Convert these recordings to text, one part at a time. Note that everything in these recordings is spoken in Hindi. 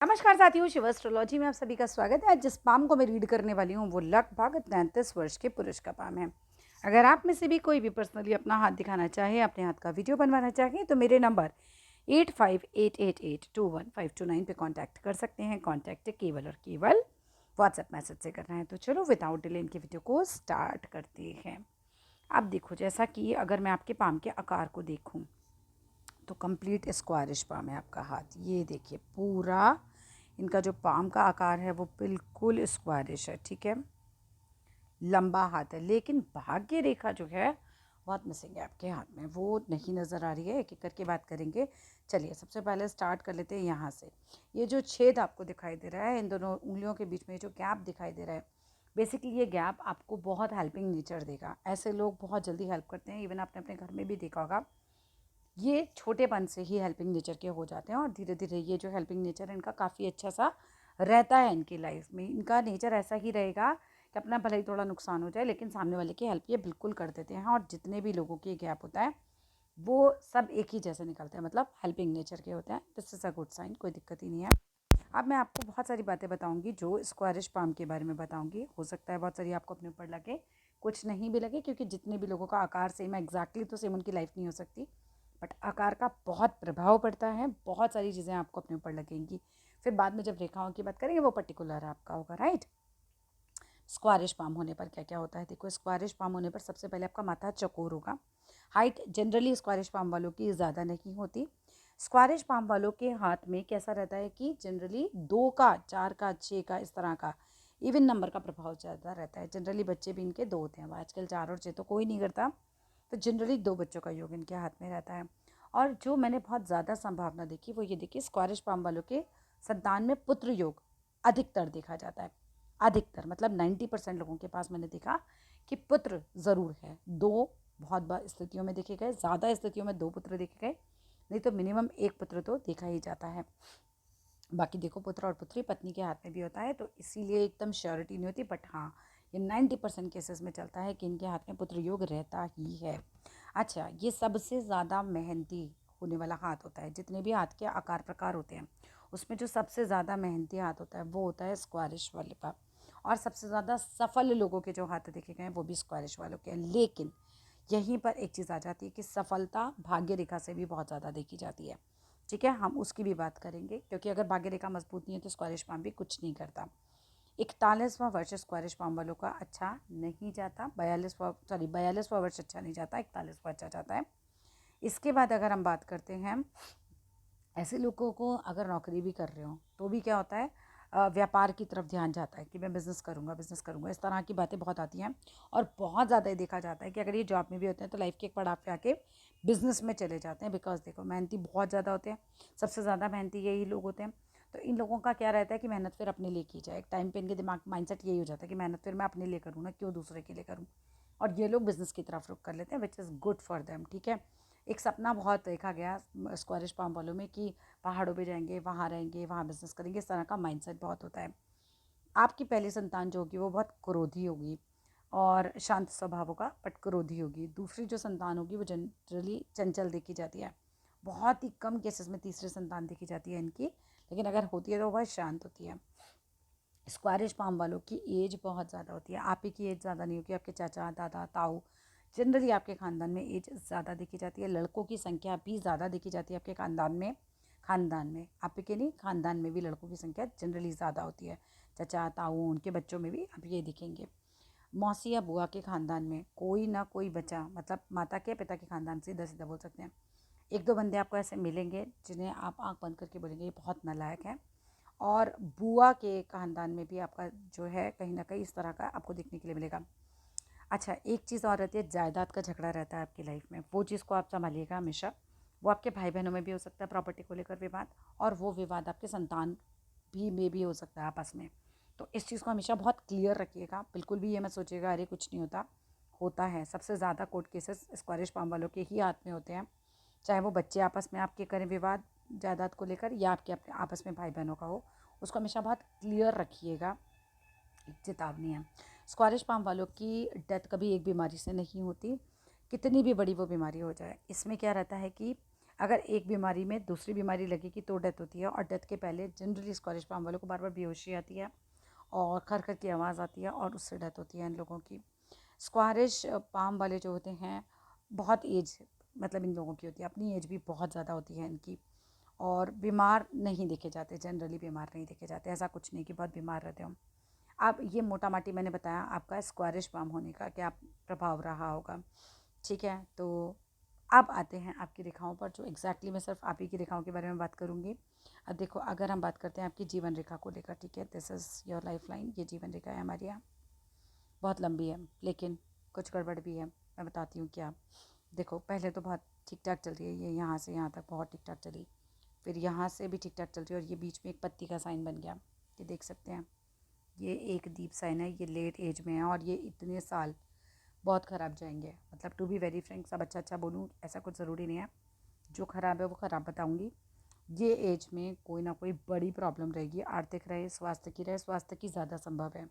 नमस्कार साथियों, शिव एस्ट्रोलॉजी में आप सभी का स्वागत है। आज जिस पाम को मैं रीड करने वाली हूँ वो लगभग 33 वर्ष के पुरुष का पाम है। अगर आप में से भी कोई भी पर्सनली अपना हाथ दिखाना चाहे, अपने हाथ का वीडियो बनवाना चाहे तो मेरे नंबर 8588821529 पे कांटेक्ट कर सकते हैं। कांटेक्ट केवल और केवल व्हाट्सएप मैसेज से करना है। तो चलो विदाउट डिले इनके वीडियो को स्टार्ट करते हैं। अब देखो, जैसा कि अगर मैं आपके पाम के आकार को देखूँ तो कंप्लीट स्क्वायरिश पाम है आपका हाथ। ये देखिए, पूरा इनका जो पाम का आकार है वो बिल्कुल स्क्वायरिश है, ठीक है। लंबा हाथ है, लेकिन भाग्य रेखा जो है बहुत मिसिंग है आपके हाथ में, वो नहीं नज़र आ रही है। एक एक करके बात करेंगे। चलिए सबसे पहले स्टार्ट कर लेते हैं यहाँ से। ये जो छेद आपको दिखाई दे रहा है, इन दोनों उंगलियों के बीच में जो गैप दिखाई दे रहा है, बेसिकली ये गैप आपको बहुत हेल्पिंग नेचर देगा। ऐसे लोग बहुत जल्दी हेल्प करते हैं। इवन आपने अपने घर में भी देखा होगा, ये छोटेपन से ही हेल्पिंग नेचर के हो जाते हैं और धीरे धीरे ये जो हेल्पिंग नेचर है इनका काफ़ी अच्छा सा रहता है इनकी लाइफ में। इनका नेचर ऐसा ही रहेगा कि अपना भले ही थोड़ा नुकसान हो जाए लेकिन सामने वाले की हेल्प ये बिल्कुल कर देते हैं। और जितने भी लोगों की गैप होता है वो सब एक ही जैसे निकलते हैं, मतलब हेल्पिंग नेचर के होते हैं। This is a good sign, कोई दिक्कत ही नहीं है। अब मैं आपको बहुत सारी बातें बताऊंगी जो स्क्वायरिश पाम के बारे में बताऊंगी। हो सकता है बहुत सारी आपको अपने ऊपर लगे, कुछ नहीं भी लगे, क्योंकि जितने भी लोगों का आकार सेम है, एग्जैक्टली तो सेम उनकी लाइफ नहीं हो सकती, बट आकार का बहुत प्रभाव पड़ता है। बहुत सारी चीज़ें आपको अपने ऊपर लगेंगी। फिर बाद में जब रेखाओं की बात करेंगे वो पर्टिकुलर आपका होगा, राइट। स्क्वायरिश पाम होने पर क्या क्या होता है, देखो स्क्वायरिश पाम होने पर सबसे पहले आपका माथा चौकोर होगा। हाइट जनरली स्क्वायरिश पाम वालों की ज़्यादा नहीं होती। स्क्वायरिश पाम वालों के हाथ में कैसा रहता है कि जनरली 2 का, 4 का, 6 का, इस तरह का इवन नंबर का प्रभाव ज़्यादा रहता है। जनरली बच्चे भी इनके 2 होते हैं। आजकल 4 और 6 तो कोई नहीं करता, तो जनरली 2 बच्चों का योग इनके हाथ में रहता है। और जो मैंने बहुत ज़्यादा संभावना देखी वो ये देखी, स्क्वायरिश पाम वालों के संतान में पुत्र योग अधिकतर देखा जाता है। अधिकतर मतलब 90% लोगों के पास मैंने देखा कि पुत्र ज़रूर है। 2 बहुत बार स्थितियों में देखे गए, ज़्यादा स्थितियों में 2 पुत्र देखे गए, नहीं तो मिनिमम 1 पुत्र तो देखा ही जाता है। बाकी देखो, पुत्र और पुत्री पत्नी के हाथ में भी होता है, तो इसीलिए एकदम श्योरिटी नहीं होती, बट हाँ ये 90% केसेस में चलता है कि इनके हाथ में पुत्र योग रहता ही है। अच्छा, ये सबसे ज़्यादा मेहनती होने वाला हाथ होता है। जितने भी हाथ के आकार प्रकार होते हैं उसमें जो सबसे ज़्यादा मेहनती हाथ होता है वो होता है स्क्वायरिश वाले का। और सबसे ज़्यादा सफल लोगों के जो हाथ देखे गए हैं वो भी स्क्वायरिश वालों के हैं। लेकिन यहीं पर एक चीज़ आ जाती है कि सफलता भाग्य रेखा से भी बहुत ज़्यादा देखी जाती है, ठीक है। हम उसकी भी बात करेंगे, क्योंकि अगर भाग्य रेखा मजबूत नहीं है तो स्क्वायरिश पाम भी कुछ नहीं करता। 41वां वर्ष स्क्वायरिश पाम वालों का अच्छा नहीं जाता। 42वां वर्ष अच्छा नहीं जाता, 41वां अच्छा जाता है। इसके बाद अगर हम बात करते हैं ऐसे लोगों को, अगर नौकरी भी कर रहे हो तो भी क्या होता है, व्यापार की तरफ ध्यान जाता है कि मैं बिज़नेस करूँगा, इस तरह की बातें बहुत आती हैं। और बहुत ज़्यादा ये देखा जाता है कि अगर ये जॉब में भी होते हैं तो लाइफ के एक पड़ाव पे आके बिज़नेस में चले जाते हैं। बिकॉज देखो, मेहनती बहुत ज़्यादा होते हैं, सबसे ज़्यादा मेहनती यही लोग होते हैं। तो इन लोगों का क्या रहता है कि मेहनत फिर अपने लिए की जाए। एक टाइम पे इनके दिमाग माइंडसेट यही हो जाता है कि मेहनत फिर मैं अपने लिए करूँ ना, क्यों दूसरे के लिए करूँ। और ये लोग बिज़नेस की तरफ रुख कर लेते हैं, which is good for them, ठीक है। एक सपना बहुत देखा गया स्क्वायरिश पाम वालों में कि पहाड़ों पे जाएंगे, वहाँ रहेंगे, वहाँ बिज़नेस करेंगे, इस तरह का माइंडसेट बहुत होता है। आपकी पहली संतान जो होगी वो बहुत क्रोधी होगी और शांत स्वभाव होगा, बट क्रोधी होगी। दूसरी जो संतान होगी वो जनरली चंचल देखी जाती है। बहुत ही कम केसेस में तीसरी संतान देखी जाती है इनकी, लेकिन अगर होती है तो बहुत शांत होती है। स्क्वायरिश पाम वालों की एज बहुत ज़्यादा होती है। आप ही की एज ज़्यादा नहीं होगी, आपके चाचा, दादा, ताऊ, जनरली आपके ख़ानदान में एज ज़्यादा देखी जाती है। लड़कों की संख्या भी ज़्यादा देखी जाती है आपके ख़ानदान में आप के नहीं, ख़ानदान में भी लड़कों की संख्या जनरली ज़्यादा होती है। चाचा, ताऊ, उनके बच्चों में भी आप ये दिखेंगे। मौसी या बुआ के ख़ानदान में कोई ना कोई बच्चा, मतलब माता के पिता के ख़ानदान से सीधा सीधा बोल सकते हैं, 1-2 बंदे आपको ऐसे मिलेंगे जिन्हें आप आँख बंद करके बोलेंगे ये बहुत नालायक है। और बुआ के ख़ानदान में भी आपका जो है कहीं ना कहीं इस तरह का आपको देखने के लिए मिलेगा। अच्छा, एक चीज़ और रहती है, जायदाद का झगड़ा रहता है आपकी लाइफ में, वो चीज़ को आप संभालिएगा हमेशा। वो आपके भाई बहनों में भी हो सकता है, प्रॉपर्टी को लेकर विवाद, और वो विवाद आपके संतान भी में भी हो सकता है आपस में। तो इस चीज़ को हमेशा बहुत क्लियर रखिएगा। बिल्कुल भी ये मत सोचिएगा अरे कुछ नहीं होता, होता है। सबसे ज़्यादा कोर्ट केसेस स्क्वायरिश पाम वालों के ही हाथ में होते हैं, चाहे वो बच्चे आपस में आपके करें विवाद जायदाद को लेकर या आपके अपने आपस में भाई बहनों का हो। उसको हमेशा बहुत क्लियर रखिएगा, एक चेतावनी है। स्क्वायरिश पाम वालों की डेथ कभी एक बीमारी से नहीं होती, कितनी भी बड़ी वो बीमारी हो जाए। इसमें क्या रहता है कि अगर एक बीमारी में दूसरी बीमारी लगेगी तो डेथ होती है, और डेथ के पहले जनरली स्क्वारिश पाम वालों को बार बार बेहोशी आती है और खर खर की आवाज़ आती है और उससे डेथ होती है इन लोगों की। स्क्वारिश पाम वाले जो होते हैं बहुत एज मतलब इन लोगों की होती है, अपनी एज भी बहुत ज़्यादा होती है इनकी, और बीमार नहीं देखे जाते, जनरली बीमार नहीं देखे जाते, ऐसा कुछ नहीं कि बहुत बीमार रहते हो। अब ये मोटा माटी मैंने बताया आपका स्क्वारिश पाम होने का क्या प्रभाव रहा होगा, ठीक है। तो अब आते हैं आपकी रेखाओं पर, जो एग्जैक्टली मैं सिर्फ आप ही की रेखाओं के बारे में बात करूँगी। अब देखो, अगर हम बात करते हैं आपकी जीवन रेखा को लेकर, ठीक है, this is your life line, ये जीवन रेखा है हमारी यहाँ, बहुत लंबी है लेकिन कुछ गड़बड़ भी है, मैं बताती हूँ क्या। देखो, पहले तो बहुत ठीक ठाक चल रही है, ये यहाँ से यहाँ तक बहुत ठीक ठाक चली, फिर यहाँ से भी ठीक ठाक चल रही है और ये बीच में एक पत्ती का साइन बन गया, ये देख सकते हैं, ये एक दीप साइन है, ये लेट एज में है और ये इतने साल बहुत ख़राब जाएंगे। मतलब टू बी वेरी फ्रेंक, सब अच्छा अच्छा बोलूँ ऐसा कुछ ज़रूरी नहीं है, जो ख़राब है वो ख़राब बताऊँगी। ये एज में कोई ना कोई बड़ी प्रॉब्लम रहेगी, आर्थिक रहे, स्वास्थ्य की रहे, स्वास्थ्य की ज़्यादा संभव है।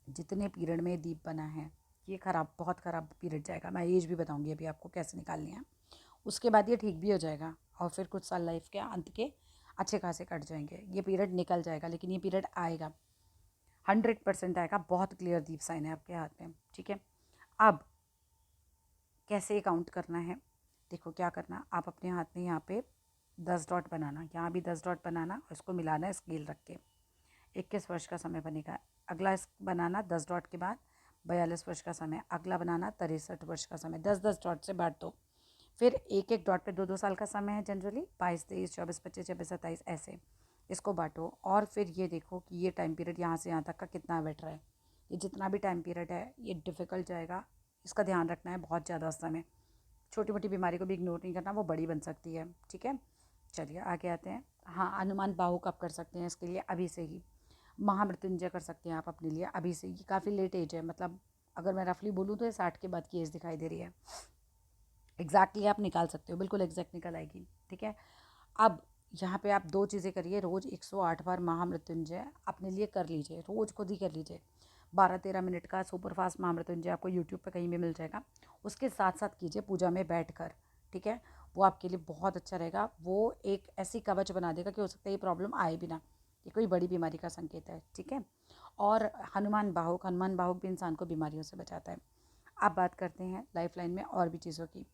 जितने पीरियड में दीप बना है ये ख़राब, बहुत ख़राब पीरियड जाएगा, मैं एज भी बताऊँगी अभी आपको कैसे निकालनी है। उसके बाद ये ठीक भी हो जाएगा और फिर कुछ साल लाइफ के अंत के अच्छे खासे कट जाएंगे, ये पीरियड निकल जाएगा, लेकिन ये पीरियड आएगा, 100% आएगा, बहुत क्लियर दीप साइन है आपके हाथ में, ठीक है। अब कैसे काउंट करना है, देखो क्या करना, आप अपने हाथ में यहाँ पे 10 डॉट बनाना, यहाँ भी 10 डॉट बनाना और इसको मिलाना है स्केल रख के, 21 वर्ष का समय बनेगा। अगला बनाना 10 डॉट के बाद 42 वर्ष का समय, अगला बनाना 63 वर्ष का समय, 10-10 डॉट से बांट दो, फिर एक एक डॉट पे 2-2 साल का समय है जनरली, 22, 23, 24, 25, 26, 27 ऐसे इसको बांटो, और फिर ये देखो कि ये टाइम पीरियड यहाँ से यहाँ तक का कितना बैठ रहा है। ये जितना भी टाइम पीरियड है ये डिफ़िकल्ट जाएगा, इसका ध्यान रखना है बहुत ज़्यादा उस समय, छोटी मोटी बीमारी को भी इग्नोर नहीं करना, वो बड़ी बन सकती है, ठीक है। चलिए आगे आते हैं। हाँ, अनुमान बाहुक आप कर सकते हैं इसके लिए अभी से ही, महामृत्युंजय कर सकते हैं आप अपने लिए अभी से, ये काफ़ी लेट एज है, मतलब अगर मैं रफली बोलूँ तो ये 60 के बाद की एज दिखाई दे रही है, एग्जैक्टली आप निकाल सकते हो, बिल्कुल एग्जैक्ट निकल आएगी, ठीक है। अब यहाँ पे आप 2 चीज़ें करिए, रोज़ 108 बार महामृत्युंजय अपने लिए कर लीजिए, रोज़ खुद ही कर लीजिए, 12-13 मिनट का सुपर फास्ट महामृत्युंजय आपको यूट्यूब पे कहीं भी मिल जाएगा, उसके साथ साथ कीजिए पूजा में बैठकर, ठीक है। वो आपके लिए बहुत अच्छा रहेगा, वो एक ऐसी कवच बना देगा कि हो सकता है ये प्रॉब्लम आए भी ना, ये कोई बड़ी बीमारी का संकेत है, ठीक है। और हनुमान बाहुक भी इंसान को बीमारियों से बचाता है। अब बात करते हैं लाइफ लाइन में और भी चीज़ों की।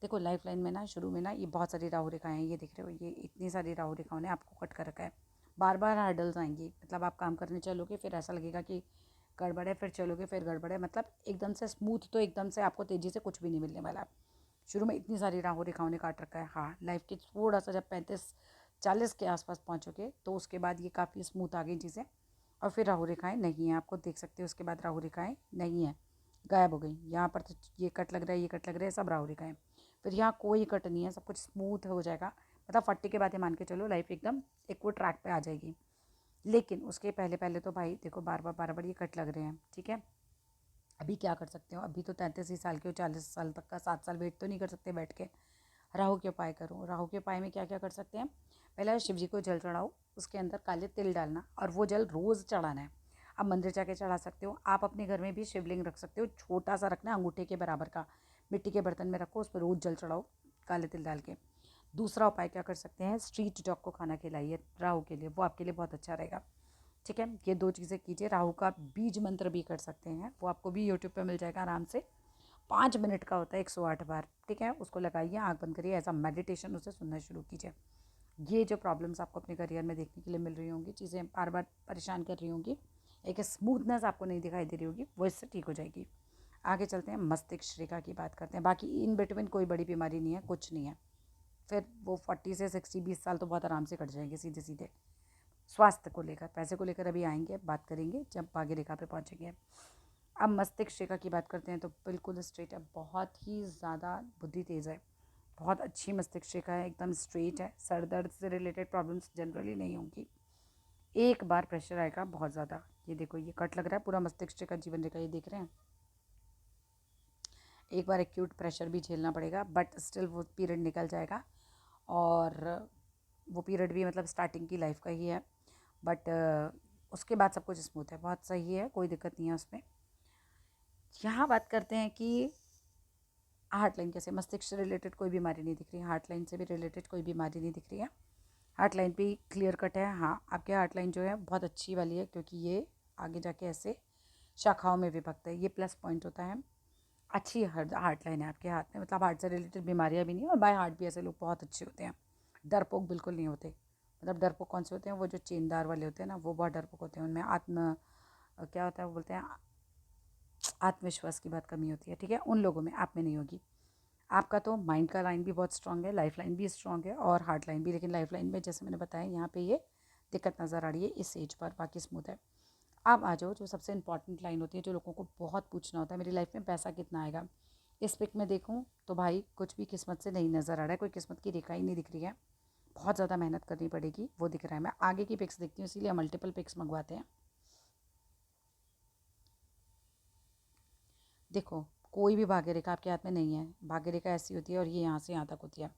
देखो, लाइफ लाइन में ना शुरू में ना ये बहुत सारी राहु रेखाएं हैं, ये दिख रहे हो, ये इतनी सारी राहु रेखाओं ने आपको कट कर रखा है, बार बार हर्डल्स आएंगी, मतलब आप काम करने चलोगे फिर ऐसा लगेगा कि गड़बड़ है, फिर चलोगे फिर गड़बड़ है, मतलब एकदम से स्मूथ तो एकदम से आपको तेज़ी से कुछ भी नहीं मिलने वाला। शुरू में इतनी सारी राहु रेखाओं ने काट रखा है, हाँ, लाइफ के थोड़ा सा जब 35-40 के आसपास पहुँचोगे तो उसके बाद ये काफ़ी स्मूथ आ गई चीज़ें, और फिर राहु रेखाएँ नहीं हैं, आपको देख सकते हो उसके बाद राहु रेखाएँ नहीं हैं, गायब हो गई। यहाँ पर तो ये कट लग रहा है, ये कट लग रहा है, सब राहु रेखाएँ, फिर यहाँ कोई कट नहीं है, सब कुछ स्मूथ हो जाएगा, मतलब 40 के बाद ये मान के चलो लाइफ एकदम एक वो ट्रैक पे आ जाएगी। लेकिन उसके पहले पहले तो भाई देखो, बार बार ये कट लग रहे हैं, ठीक है। अभी क्या कर सकते हो, अभी तो 33 ही साल के हो, 40 साल तक का 7 साल वेट तो नहीं कर सकते बैठ के। राहु के उपाय करो, राहु के उपाय में क्या क्या कर सकते हैं, पहले शिव जी को जल चढ़ाओ, उसके अंदर काले तिल डालना और वो जल रोज़ चढ़ाना है। आप मंदिर जाके चढ़ा सकते हो, आप अपने घर में भी शिवलिंग रख सकते हो, छोटा सा रखना है, अंगूठे के बराबर का, मिट्टी के बर्तन में रखो, उस पर रोज़ जल चढ़ाओ काले तिल डाल के। दूसरा उपाय क्या कर सकते हैं, स्ट्रीट डॉग को खाना खिलाइए राहु के लिए, वो आपके लिए बहुत अच्छा रहेगा, ठीक है। ये 2 चीज़ें कीजिए। राहु का बीज मंत्र भी कर सकते हैं, वो आपको भी यूट्यूब पे मिल जाएगा आराम से, 5 मिनट का होता है, 108 बार, ठीक है। उसको लगाइए, आँख बंद करिए, एज अ मेडिटेशन उसे सुनना शुरू कीजिए। ये जो प्रॉब्लम्स आपको अपने करियर में देखने के लिए मिल रही होंगी, चीज़ें बार बार परेशान कर रही होंगी, एक स्मूथनेस आपको नहीं दिखाई दे रही होगी, वो इससे ठीक हो जाएगी। आगे चलते हैं, मस्तिष्क रेखा की बात करते हैं। बाकी इन बिटवीन कोई बड़ी बीमारी नहीं है, कुछ नहीं है, फिर वो 40 से 60 20 साल तो बहुत आराम से कट जाएंगे सीधे सीधे। स्वास्थ्य को लेकर, पैसे को लेकर अभी आएंगे, बात करेंगे जब भाग्य रेखा पे पहुंचेंगे। अब मस्तिष्क रेखा की बात करते हैं तो बिल्कुल स्ट्रेट है, बहुत ही ज़्यादा बुद्धि तेज़ है, बहुत अच्छी मस्तिष्क रेखा है, एकदम स्ट्रेट है, सर दर्द से रिलेटेड प्रॉब्लम्स जनरली नहीं होंगी। एक बार प्रेशर आएगा बहुत ज़्यादा, ये देखो ये कट लग रहा है पूरा मस्तिष्क रेखा जीवन रेखा, ये देख रहे हैं, एक बार एक्यूट प्रेशर भी झेलना पड़ेगा, बट स्टिल वो पीरियड निकल जाएगा, और वो पीरियड भी मतलब स्टार्टिंग की लाइफ का ही है, बट उसके बाद सब कुछ स्मूथ है, बहुत सही है, कोई दिक्कत नहीं है उसमें। यहाँ बात करते हैं कि हार्ट लाइन कैसे, मस्तिष्क से रिलेटेड कोई बीमारी नहीं दिख रही, हार्ट लाइन से भी रिलेटेड कोई बीमारी नहीं दिख रही है। हार्ट लाइन भी क्लियर कट है। हाँ, आपके हार्ट लाइन जो है बहुत अच्छी वाली है, क्योंकि ये आगे जाके ऐसे शाखाओं में विभक्त है, ये प्लस पॉइंट होता है। अच्छी हार्ट लाइन है आपके हाथ में, मतलब हार्ट से रिलेटेड बीमारियां भी नहीं, और बाय हार्ट भी ऐसे लोग बहुत अच्छे होते हैं। डरपोक बिल्कुल नहीं होते। मतलब डरपोक कौन से होते हैं, वो जो चेनदार वाले होते हैं ना, वो बहुत डरपोक होते हैं। उनमें क्या होता है, वो बोलते हैं आत्मविश्वास की बहुत कमी होती है। ठीक है, उन लोगों में, आप में नहीं होगी। आपका तो माइंड का लाइन भी बहुत स्ट्रांग है, लाइफ लाइन भी स्ट्रांग है और हार्ट लाइन भी, लेकिन लाइफ लाइन में जैसे मैंने बताया यहाँ पे ये दिक्कत नज़र आ रही है इस एज पर, बाकी स्मूथ है। अब आ जाओ जो सबसे इंपॉर्टेंट लाइन होती है, जो लोगों को बहुत पूछना होता है, मेरी लाइफ में पैसा कितना आएगा। इस पिक में देखूँ तो भाई कुछ भी किस्मत से नहीं नज़र आ रहा है, कोई किस्मत की रेखा ही नहीं दिख रही है। बहुत ज़्यादा मेहनत करनी पड़ेगी, वो दिख रहा है। मैं आगे की पिक्स देखती हूँ, इसीलिए मल्टीपल पिक्स मंगवाते हैं। देखो, कोई भी भाग्य रेखा आपके हाथ में नहीं है। भाग्य रेखा ऐसी होती है और ये यहाँ से यहाँ तक होती है।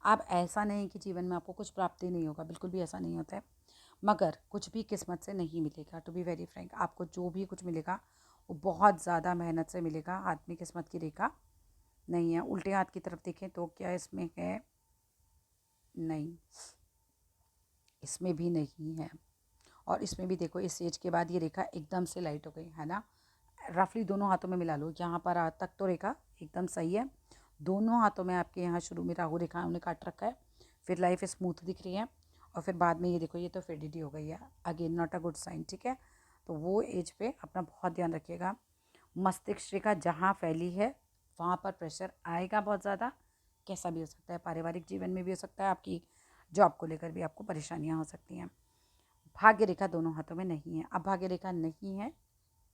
आप ऐसा नहीं कि जीवन में आपको कुछ प्राप्ति नहीं होगा, बिल्कुल भी ऐसा नहीं होता है। मगर कुछ भी किस्मत से नहीं मिलेगा, टू बी वेरी फ्रैंक। आपको जो भी कुछ मिलेगा वो बहुत ज़्यादा मेहनत से मिलेगा। हाथ में किस्मत की रेखा नहीं है। उल्टे हाथ की तरफ देखें तो क्या इसमें है? नहीं, इसमें भी नहीं है। और इसमें भी देखो, इस एज के बाद ये रेखा एकदम से लाइट हो गई है ना। रफली दोनों हाथों में मिला लो, यहाँ पर आज तक तो रेखा एकदम सही है। दोनों हाथों में आपके यहाँ शुरू में राहु रेखा उन्हें काट रखा है, फिर लाइफ स्मूथ दिख रही है, और फिर बाद में ये देखो, ये तो फेडिडी हो गई है। Again not a good sign. ठीक है, तो वो एज पे अपना बहुत ध्यान रखिएगा। मस्तिष्क रेखा जहाँ फैली है वहाँ पर प्रेशर आएगा बहुत ज़्यादा। कैसा भी हो सकता है, पारिवारिक जीवन में भी हो सकता है, आपकी जॉब को लेकर भी आपको परेशानियाँ हो सकती हैं। भाग्य रेखा दोनों हाथों में नहीं है। अब भाग्य रेखा नहीं है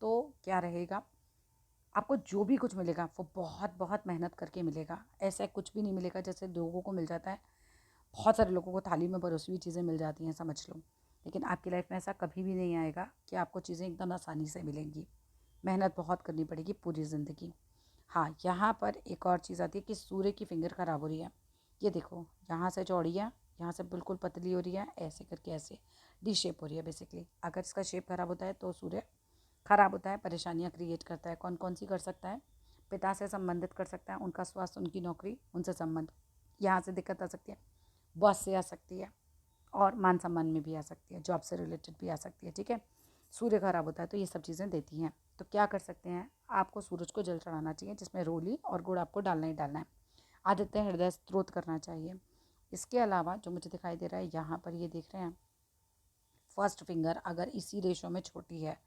तो क्या रहेगा? आपको जो भी कुछ मिलेगा वो बहुत बहुत मेहनत करके मिलेगा। ऐसा कुछ भी नहीं मिलेगा जैसे लोगों को मिल जाता है। बहुत सारे लोगों को थाली में परोसी हुई चीज़ें मिल जाती हैं, समझ लो। लेकिन आपकी लाइफ में ऐसा कभी भी नहीं आएगा कि आपको चीज़ें एकदम आसानी से मिलेंगी। मेहनत बहुत करनी पड़ेगी पूरी ज़िंदगी। हाँ, यहाँ पर एक और चीज़ आती है कि सूर्य की फिंगर ख़राब हो रही है। ये देखो, यहाँ से चौड़ी है, यहाँ से बिल्कुल पतली हो रही है, ऐसे करके ऐसे डी शेप हो रही है बेसिकली। अगर इसका शेप ख़राब होता है तो सूर्य ख़राब होता है, परेशानियाँ क्रिएट करता है। कौन कौन सी कर सकता है? पिता से संबंधित कर सकता है, उनका स्वास्थ्य, उनकी नौकरी, उनसे संबंध, यहाँ से दिक्कत आ सकती है। बॉस से आ सकती है, और मान सम्मान में भी आ सकती है, जॉब से रिलेटेड भी आ सकती है। ठीक है, सूर्य खराब होता है तो ये सब चीज़ें देती हैं। तो क्या कर सकते हैं, आपको सूरज को जल चढ़ाना चाहिए, जिसमें रोली और गुड़ आपको डालना ही डालना है। आदित्य हृदय स्त्रोत करना चाहिए। इसके अलावा जो मुझे दिखाई दे रहा है यहाँ पर, ये देख रहे हैं, फर्स्ट फिंगर अगर इसी रेशो में छोटी है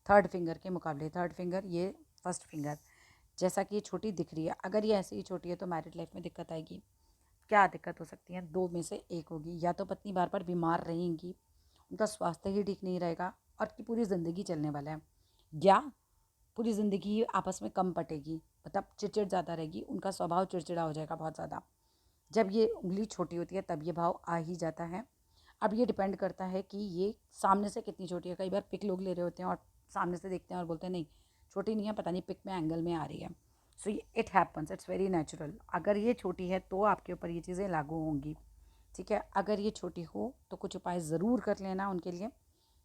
थर्ड फिंगर के मुकाबले, थर्ड फिंगर ये फर्स्ट फिंगर जैसा कि ये छोटी दिख रही है, अगर ये ऐसे ही छोटी है तो मैरिड लाइफ में दिक्कत आएगी। क्या दिक्कत हो सकती है? दो में से एक होगी, या तो पत्नी बार बार बीमार रहेंगी, उनका स्वास्थ्य ही ठीक नहीं रहेगा और की पूरी ज़िंदगी चलने वाला है, या पूरी ज़िंदगी आपस में कम पटेगी, मतलब चिड़चिड़ ज़्यादा रहेगी, उनका स्वभाव चिड़चिड़ा हो जाएगा बहुत ज़्यादा। जब ये उंगली छोटी होती है तब ये भाव आ ही जाता है। अब ये डिपेंड करता है कि ये सामने से कितनी छोटी है। कई बार पिक लोग ले रहे होते हैं और सामने से देखते हैं और बोलते हैं नहीं छोटी नहीं है, पता नहीं पिक में एंगल में आ रही है। So it happens, it's very natural. अगर ये छोटी है तो आपके ऊपर ये चीज़ें लागू होंगी। ठीक है, अगर ये छोटी हो तो कुछ उपाय ज़रूर कर लेना उनके लिए।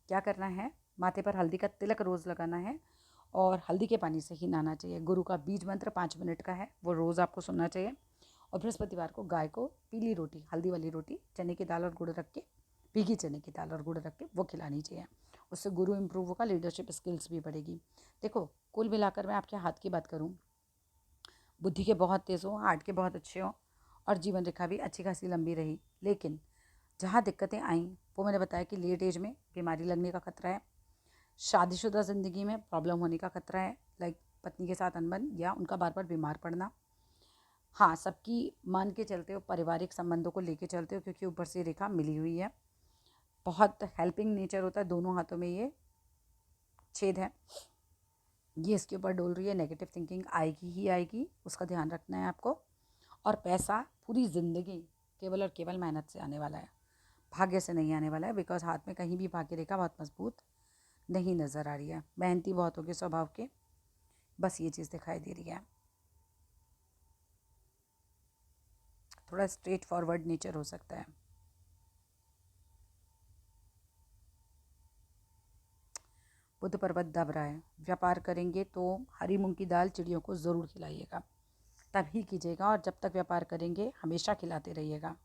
क्या करना है? माथे पर हल्दी का तिलक रोज़ लगाना है और हल्दी के पानी से ही नहाना चाहिए। गुरु का बीज मंत्र 5 मिनट का है, वो रोज़ आपको सुनना चाहिए। और बृहस्पतिवार को गाय को पीली रोटी, हल्दी वाली रोटी, चने की दाल और गुड़ रख के, भीगी चने की दाल और गुड़ रख के वो खिलानी चाहिए। उससे गुरु इम्प्रूव होगा, लीडरशिप स्किल्स भी बढ़ेगी। देखो, कुल मिलाकर मैं आपके हाथ की बात करूँ, बुद्धि के बहुत तेज़ हो, हार्ट के बहुत अच्छे हो, और जीवन रेखा भी अच्छी खासी लंबी रही। लेकिन जहाँ दिक्कतें आईं वो मैंने बताया कि लेट एज में बीमारी लगने का खतरा है, शादीशुदा ज़िंदगी में प्रॉब्लम होने का खतरा है, लाइक पत्नी के साथ अनबन या उनका बार बार बीमार पड़ना। हाँ, सबकी मान के चलते हो, पारिवारिक संबंधों को लेके चलते हो, क्योंकि ऊपर से रेखा मिली हुई है। बहुत हेल्पिंग नेचर होता है, दोनों हाथों में ये छेद है, ये इसके ऊपर डोल रही है। नेगेटिव थिंकिंग आएगी ही आएगी, उसका ध्यान रखना है आपको। और पैसा पूरी ज़िंदगी केवल और केवल मेहनत से आने वाला है, भाग्य से नहीं आने वाला है। बिकॉज हाथ में कहीं भी भाग्य रेखा बहुत मजबूत नहीं नज़र आ रही है। मेहनती बहुत होगी स्वभाव के, बस ये चीज़ दिखाई दे रही है। थोड़ा स्ट्रेट फॉरवर्ड नेचर हो सकता है। बुध पर्वत दब रहा है। व्यापार करेंगे तो हरी मूंग की दाल चिड़ियों को ज़रूर खिलाइएगा। तभी कीजिएगा, और जब तक व्यापार करेंगे हमेशा खिलाते रहिएगा।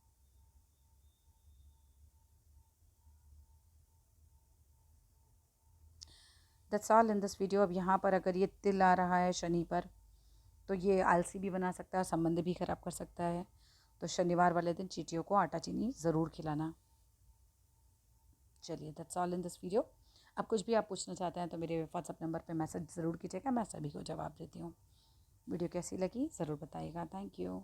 That's all in this video. अब यहाँ पर अगर ये तिल आ रहा है शनि पर, तो ये आलसी भी बना सकता है, संबंध भी खराब कर सकता है। तो शनिवार वाले दिन चींटियों को आटा चीनी ज़रूर खिलाना। चलिए, that's all in this video. अब कुछ भी आप पूछना चाहते हैं तो मेरे व्हाट्सअप नंबर पे मैसेज ज़रूर कीजिएगा, मैं सभी को जवाब देती हूँ। वीडियो कैसी लगी ज़रूर बताइएगा। Thank you.